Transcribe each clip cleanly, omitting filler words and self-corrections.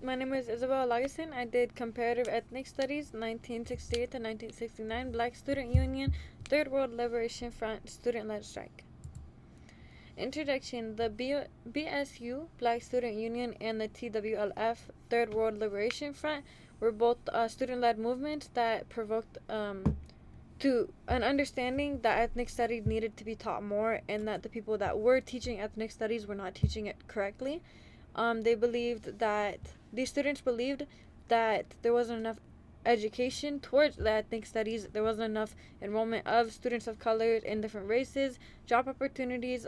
My name is Isabel Lageson. I did Comparative Ethnic Studies, 1968 to 1969, Black Student Union, Third World Liberation Front, Student-Led Strike. Introduction. The BSU, Black Student Union, and the TWLF, Third World Liberation Front, were both student-led movements that provoked to an understanding that ethnic studies needed to be taught more, and that the people that were teaching ethnic studies were not teaching it correctly. These students believed that there wasn't enough education towards the ethnic studies. There wasn't enough enrollment of students of color in different races, job opportunities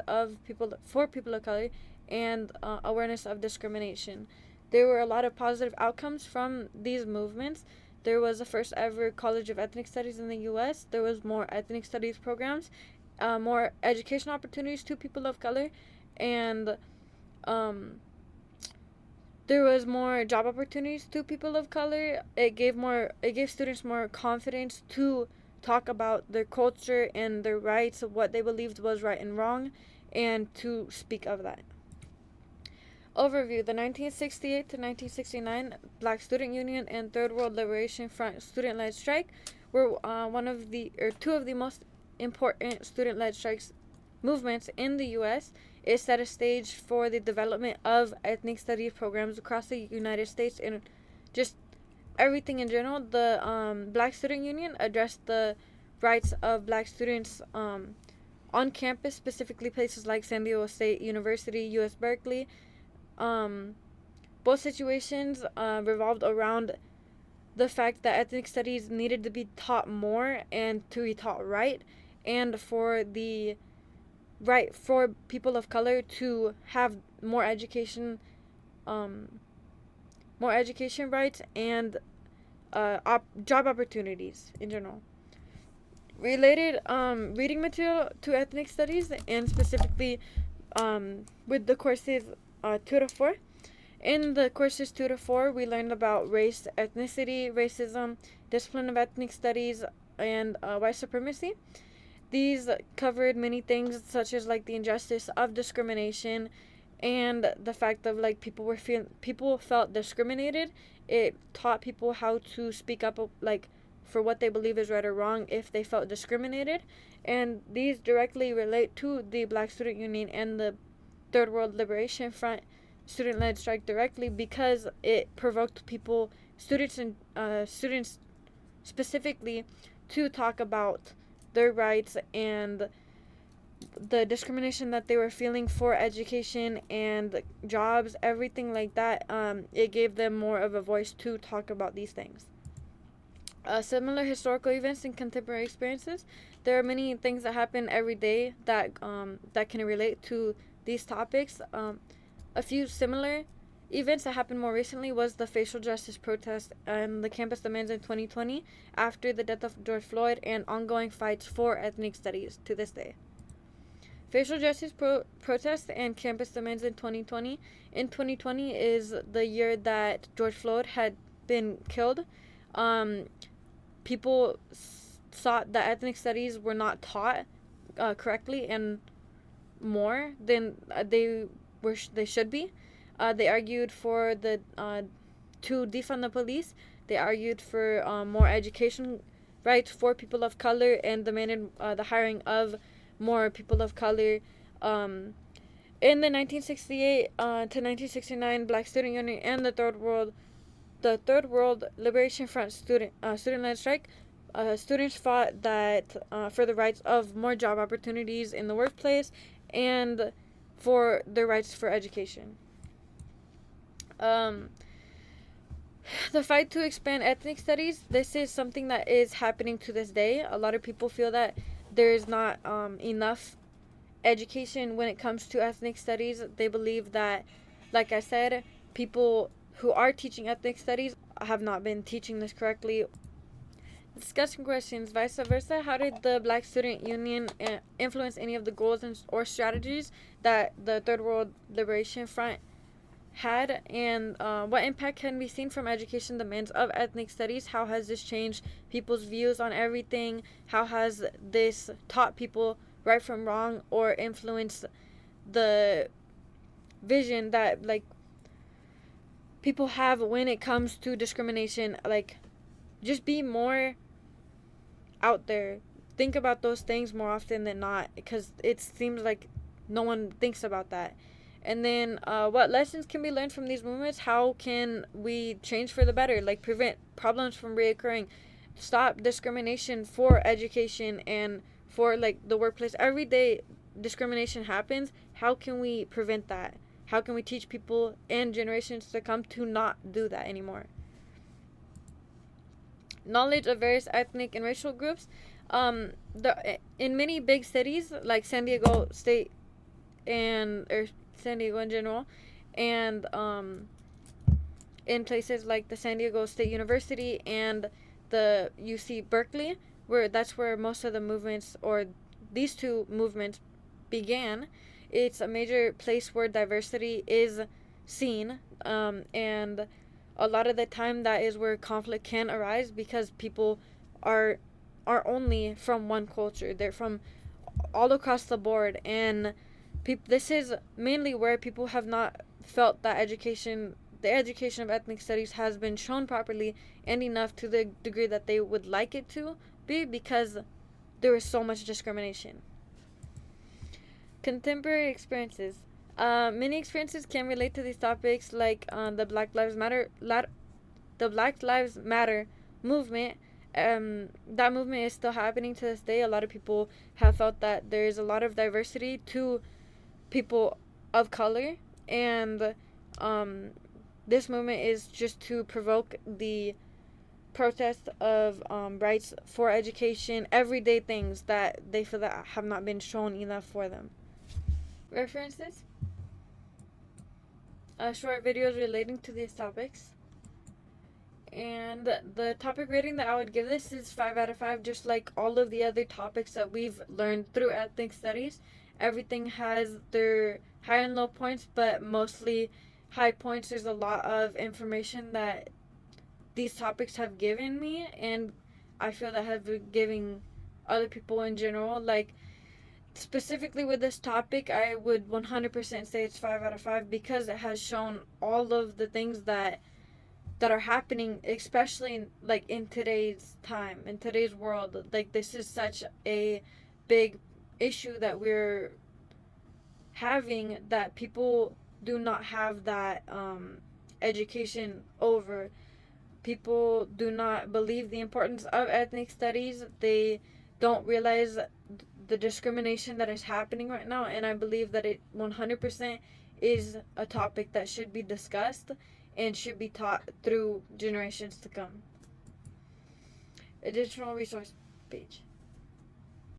for people of color, and awareness of discrimination. There were a lot of positive outcomes from these movements. There was the first ever College of Ethnic Studies in the U.S. There was more ethnic studies programs, more education opportunities to people of color, and there was more job opportunities to people of color. It gave students more confidence to talk about their culture and their rights, of what they believed was right and wrong, and to speak of that. Overview. The 1968 to 1969 Black Student Union and Third World Liberation Front student-led strike were two of the most important student-led strikes movements in the U.S. It set a stage for the development of ethnic studies programs across the United States and just everything in general. The Black Student Union addressed the rights of Black students on campus, specifically places like San Diego State University, U.S. Berkeley. Both situations revolved around the fact that ethnic studies needed to be taught more and to be taught right, and for the right for people of color to have more education rights and job opportunities in general. Related reading material to ethnic studies, and specifically with the courses 2 to 4. In the courses 2 to 4, we learned about race, ethnicity, racism, discipline of ethnic studies, and white supremacy. These covered many things, such as like the injustice of discrimination and the fact of like people felt discriminated. It taught people how to speak up like for what they believe is right or wrong if they felt discriminated, and these directly relate to the Black Student Union and the Third World Liberation Front student-led strike directly, because it provoked students specifically, to talk about their rights and the discrimination that they were feeling for education and jobs, everything like that. It gave them more of a voice to talk about these things. Similar historical events and contemporary experiences. There are many things that happen every day that can relate to these topics. A few similar events that happened more recently was the facial justice protest and the campus demands in 2020 after the death of George Floyd, and ongoing fights for ethnic studies to this day. Facial justice protest and campus demands in 2020. In 2020 is the year that George Floyd had been killed. People thought that ethnic studies were not taught correctly and more than they should be. They argued for to defund the police. They argued for more education rights for people of color, and demanded the hiring of more people of color. In the 1968 to 1969 Black Student Union and the Third World Liberation Front student-led strike, students fought that for the rights of more job opportunities in the workplace and for their rights for education. The fight to expand ethnic studies, this is something that is happening to this day. A lot of people feel that there is not enough education when it comes to ethnic studies. They believe that, like I said, people who are teaching ethnic studies have not been teaching this correctly. Discussion questions. Vice versa, how did the Black Student Union influence any of the goals or strategies that the Third World Liberation Front had, and what impact can be seen from education demands of ethnic studies? How has this changed people's views on everything? How has this taught people right from wrong, or influenced the vision that like people have when it comes to discrimination. Like, just be more out there. Think about those things more often than not, because it seems like no one thinks about that. And then, what lessons can be learned from these movements? How can we change for the better? Like, prevent problems from reoccurring, stop discrimination for education and for like the workplace. Every day, discrimination happens. How can we prevent that? How can we teach people and generations to come to not do that anymore? Knowledge of various ethnic and racial groups. In many big cities like San Diego State or San Diego in general, and in places like the San Diego State University and the UC Berkeley, where that's where most of the movements, or these two movements, began. It's a major place where diversity is seen, and a lot of the time that is where conflict can arise, because people are only from one culture. They're from all across the board, and this is mainly where people have not felt that the education of ethnic studies has been shown properly and enough to the degree that they would like it to be, because there is so much discrimination. Contemporary experiences. Many experiences can relate to these topics, like the Black Lives Matter movement. That movement is still happening to this day. A lot of people have felt that there is a lot of diversity to people of color, and this movement is just to provoke the protest of rights for education, everyday things that they feel that have not been shown enough for them. References: short videos relating to these topics. And the topic rating that I would give this is 5 out of 5, just like all of the other topics that we've learned through ethnic studies. Everything has their high and low points, but mostly high points. There's a lot of information that these topics have given me, and I feel that have been giving other people in general. Like, specifically with this topic, I would 100% say it's 5 out of 5, because it has shown all of the things that are happening, especially like in today's time, in today's world. Like, this is such a big issue that we're having, that people do not have that education over. People do not believe the importance of ethnic studies. They don't realize the discrimination that is happening right now, and I believe that it 100% is a topic that should be discussed and should be taught through generations to come. Additional resource page.